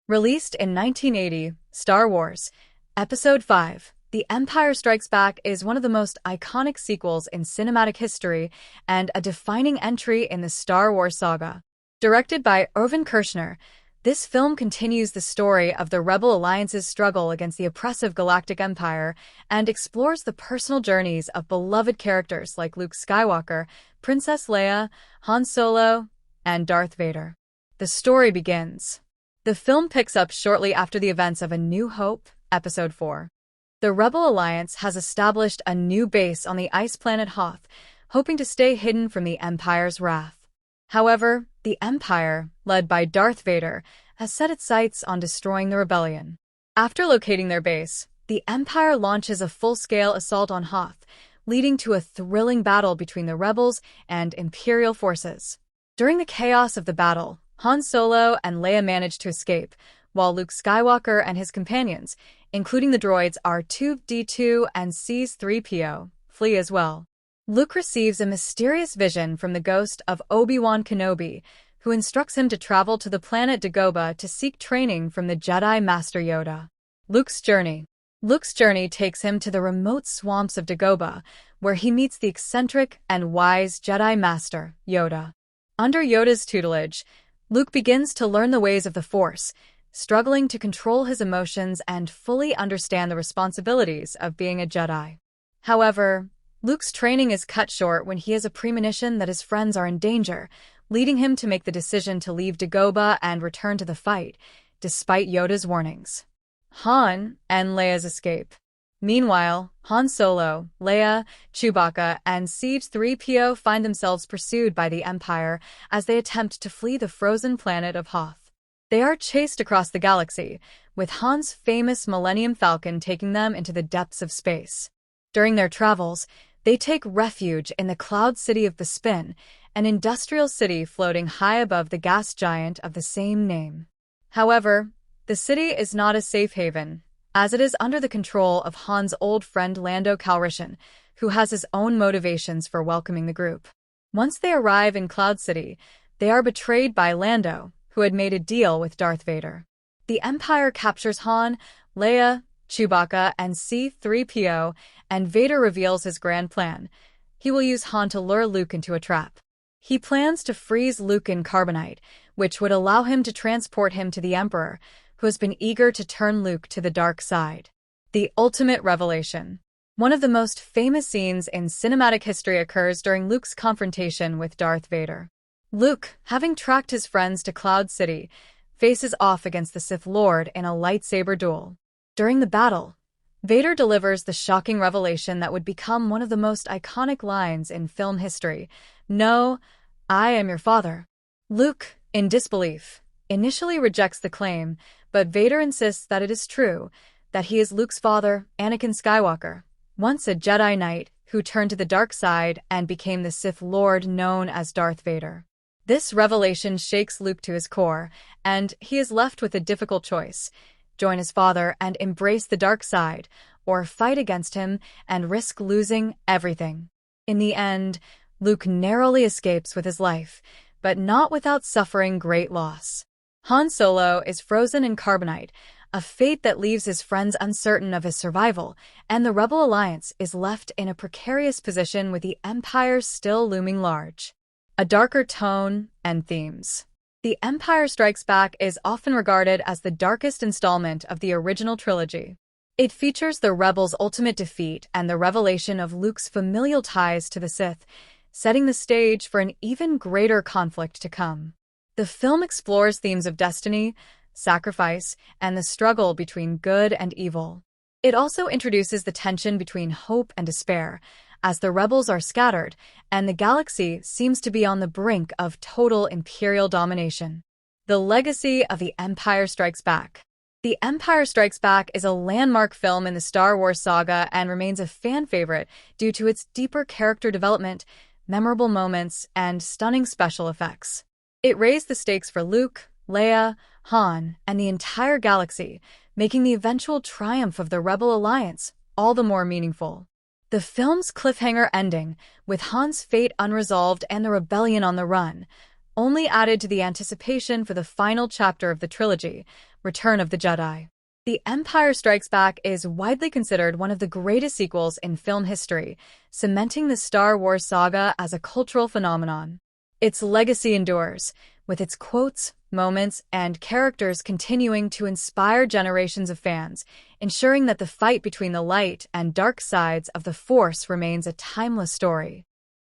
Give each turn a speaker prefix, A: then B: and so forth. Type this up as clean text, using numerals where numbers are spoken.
A: Released in 1980, Star Wars Episode 5, The Empire Strikes Back is one of the most iconic sequels in cinematic history and a defining entry in the Star Wars saga. Directed by Irvin Kershner, this film continues the story of the Rebel Alliance's struggle against the oppressive Galactic Empire and explores the personal journeys of beloved characters like Luke Skywalker, Princess Leia, Han Solo, and Darth Vader. The story begins. The film picks up shortly after the events of A New Hope, Episode 4. The Rebel Alliance has established a new base on the ice planet Hoth, hoping to stay hidden from the Empire's wrath. However, the Empire, led by Darth Vader, has set its sights on destroying the rebellion. After locating their base, the Empire launches a full-scale assault on Hoth, leading to a thrilling battle between the rebels and Imperial forces. During the chaos of the battle, Han Solo and Leia manage to escape, while Luke Skywalker and his companions, including the droids R2-D2 and C-3PO, flee as well. Luke receives a mysterious vision from the ghost of Obi-Wan Kenobi, who instructs him to travel to the planet Dagobah to seek training from the Jedi Master Yoda. Luke's journey takes him to the remote swamps of Dagobah, where he meets the eccentric and wise Jedi Master, Yoda. Under Yoda's tutelage, Luke begins to learn the ways of the Force, struggling to control his emotions and fully understand the responsibilities of being a Jedi. However, Luke's training is cut short when he has a premonition that his friends are in danger, leading him to make the decision to leave Dagobah and return to the fight, despite Yoda's warnings. Han and Leia's escape. Meanwhile, Han Solo, Leia, Chewbacca, and C-3PO find themselves pursued by the Empire as they attempt to flee the frozen planet of Hoth. They are chased across the galaxy, with Han's famous Millennium Falcon taking them into the depths of space. During their travels, they take refuge in the Cloud City of Bespin, an industrial city floating high above the gas giant of the same name. However, the city is not a safe haven, as it is under the control of Han's old friend Lando Calrissian, who has his own motivations for welcoming the group. Once they arrive in Cloud City, they are betrayed by Lando, who had made a deal with Darth Vader. The Empire captures Han, Leia, Chewbacca, and C-3PO, and Vader reveals his grand plan. He will use Han to lure Luke into a trap. He plans to freeze Luke in carbonite, which would allow him to transport him to the Emperor, who has been eager to turn Luke to the dark side. The ultimate revelation. One of the most famous scenes in cinematic history occurs during Luke's confrontation with Darth Vader. Luke, having tracked his friends to Cloud City, faces off against the Sith Lord in a lightsaber duel. During the battle, Vader delivers the shocking revelation that would become one of the most iconic lines in film history. "No, I am your father." Luke, in disbelief, initially rejects the claim, but Vader insists that it is true, that he is Luke's father, Anakin Skywalker, once a Jedi Knight who turned to the dark side and became the Sith Lord known as Darth Vader. This revelation shakes Luke to his core, and he is left with a difficult choice: join his father and embrace the dark side, or fight against him and risk losing everything. In the end, Luke narrowly escapes with his life, but not without suffering great loss. Han Solo is frozen in carbonite, a fate that leaves his friends uncertain of his survival, and the Rebel Alliance is left in a precarious position with the Empire still looming large. A darker tone and themes. The Empire Strikes Back is often regarded as the darkest installment of the original trilogy. It features the Rebels' ultimate defeat and the revelation of Luke's familial ties to the Sith, setting the stage for an even greater conflict to come. The film explores themes of destiny, sacrifice, and the struggle between good and evil. It also introduces the tension between hope and despair, as the rebels are scattered and the galaxy seems to be on the brink of total Imperial domination. The legacy of The Empire Strikes Back. The Empire Strikes Back is a landmark film in the Star Wars saga and remains a fan favorite due to its deeper character development, memorable moments, and stunning special effects. It raised the stakes for Luke, Leia, Han, and the entire galaxy, making the eventual triumph of the Rebel Alliance all the more meaningful. The film's cliffhanger ending, with Han's fate unresolved and the rebellion on the run, only added to the anticipation for the final chapter of the trilogy, Return of the Jedi. The Empire Strikes Back is widely considered one of the greatest sequels in film history, cementing the Star Wars saga as a cultural phenomenon. Its legacy endures, with its quotes, moments, and characters continuing to inspire generations of fans, ensuring that the fight between the light and dark sides of the Force remains a timeless story.